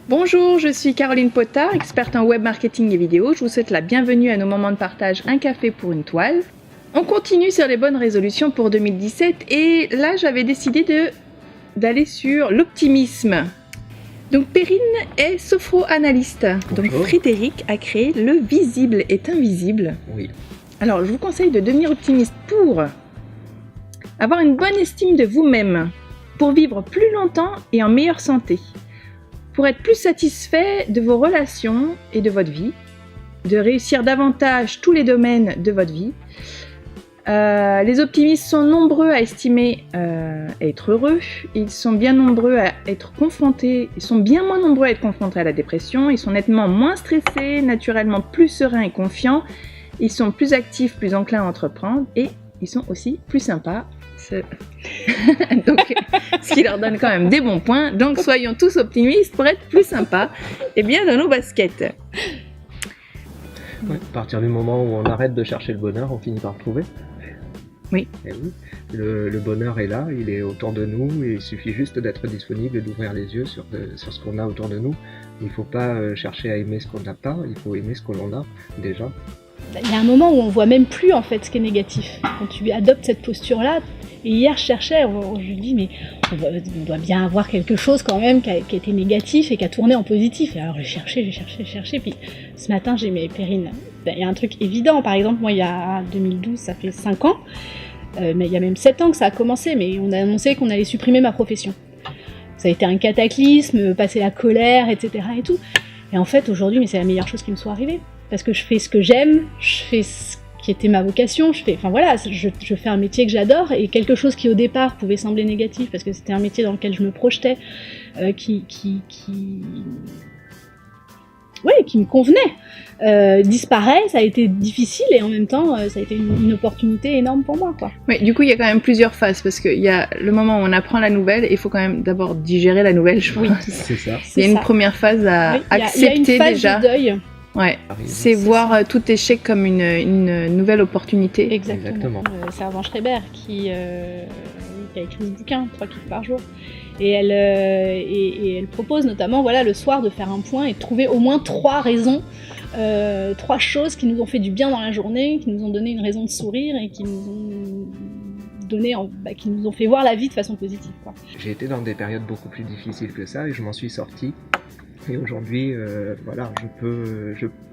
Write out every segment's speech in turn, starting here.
Bonjour, je suis Caroline Potard, experte en web marketing et vidéo. Je vous souhaite la bienvenue à nos moments de partage Un café pour une toile. On continue sur les bonnes résolutions pour 2017 et là j'avais décidé d'aller sur l'optimisme. Donc Perrine est sophro-analyste. Donc Frédéric a créé Le visible est invisible. Oui. Alors je vous conseille de devenir optimiste pour avoir une bonne estime de vous-même, pour vivre plus longtemps et en meilleure santé, pour être plus satisfait de vos relations et de votre vie, de réussir davantage tous les domaines de votre vie. Les optimistes sont nombreux à estimer être heureux, ils sont bien nombreux à être confrontés, ils sont bien moins nombreux à être confrontés à la dépression, ils sont nettement moins stressés, naturellement plus sereins et confiants, ils sont plus actifs, plus enclins à entreprendre et ils sont aussi plus sympas. Donc, ce qui leur donne quand même des bons points. Donc soyons tous optimistes pour être plus sympas et bien dans nos baskets. Ouais, à partir du moment où on arrête de chercher le bonheur, on finit par le trouver. Oui. Et oui. Le bonheur est là, il est autour de nous, et il suffit juste d'être disponible et d'ouvrir les yeux sur ce qu'on a autour de nous. Il ne faut pas chercher à aimer ce qu'on n'a pas, il faut aimer ce que l'on a déjà. Il y a un moment où on voit même plus en fait ce qui est négatif. Quand tu adoptes cette posture-là, et hier je cherchais, je lui dis mais on doit bien avoir quelque chose quand même qui a été négatif et qui a tourné en positif. Et alors j'ai cherché, puis ce matin j'ai mis Perrine. Il y a un truc évident, par exemple moi il y a 2012, ça fait 5 ans, mais il y a même 7 ans que ça a commencé, mais on a annoncé qu'on allait supprimer ma profession. Ça a été un cataclysme, passer la colère, etc. et tout. Et en fait aujourd'hui, mais c'est la meilleure chose qui me soit arrivée. Parce que je fais ce que j'aime, je fais ce qui était ma vocation, je fais un métier que j'adore, et quelque chose qui au départ pouvait sembler négatif, parce que c'était un métier dans lequel je me projetais, qui me convenait, disparaît, ça a été difficile, et en même temps, ça a été une opportunité énorme pour moi, quoi. Oui, du coup, il y a quand même plusieurs phases, parce qu'il y a le moment où on apprend la nouvelle, et il faut quand même d'abord digérer la nouvelle, je pense. C'est ça. Il y a une première phase à accepter il y a une phase déjà. De deuil. Ouais, c'est voir tout échec comme une nouvelle opportunité. Exactement. C'est Servan Schreiber qui a écrit ce bouquin, 3 clics par jour. Et elle propose notamment le soir de faire un point et de trouver au moins 3 raisons, 3 choses qui nous ont fait du bien dans la journée, qui nous ont donné une raison de sourire et qui nous ont fait voir la vie de façon positive, quoi. J'ai été dans des périodes beaucoup plus difficiles que ça et je m'en suis sorti. Et aujourd'hui,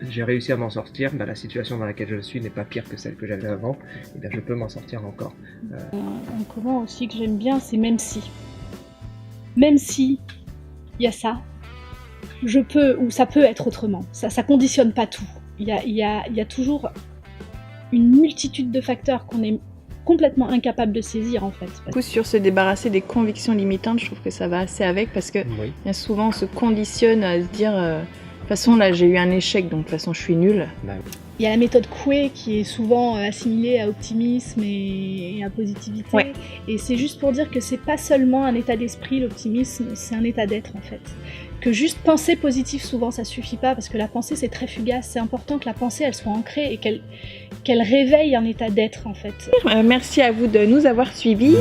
j'ai réussi à m'en sortir. La situation dans laquelle je suis n'est pas pire que celle que j'avais avant. Et je peux m'en sortir encore. Un comment aussi que j'aime bien, c'est même si il y a ça, je peux, ou ça peut être autrement. Ça conditionne pas tout. Il y a toujours une multitude de facteurs qu'on est complètement incapable de saisir en fait. Du coup, sur se débarrasser des convictions limitantes, je trouve que ça va assez avec, parce que bien souvent on se conditionne à se dire de toute façon là j'ai eu un échec, donc de toute façon je suis nulle. Il y a la méthode Coué qui est souvent assimilée à optimisme et à positivité. Ouais. Et c'est juste pour dire que c'est pas seulement un état d'esprit, l'optimisme, c'est un état d'être en fait. Que juste penser positif souvent ça suffit pas, parce que la pensée c'est très fugace. C'est important que la pensée elle soit ancrée et qu'elle réveille un état d'être en fait. Merci à vous de nous avoir suivis.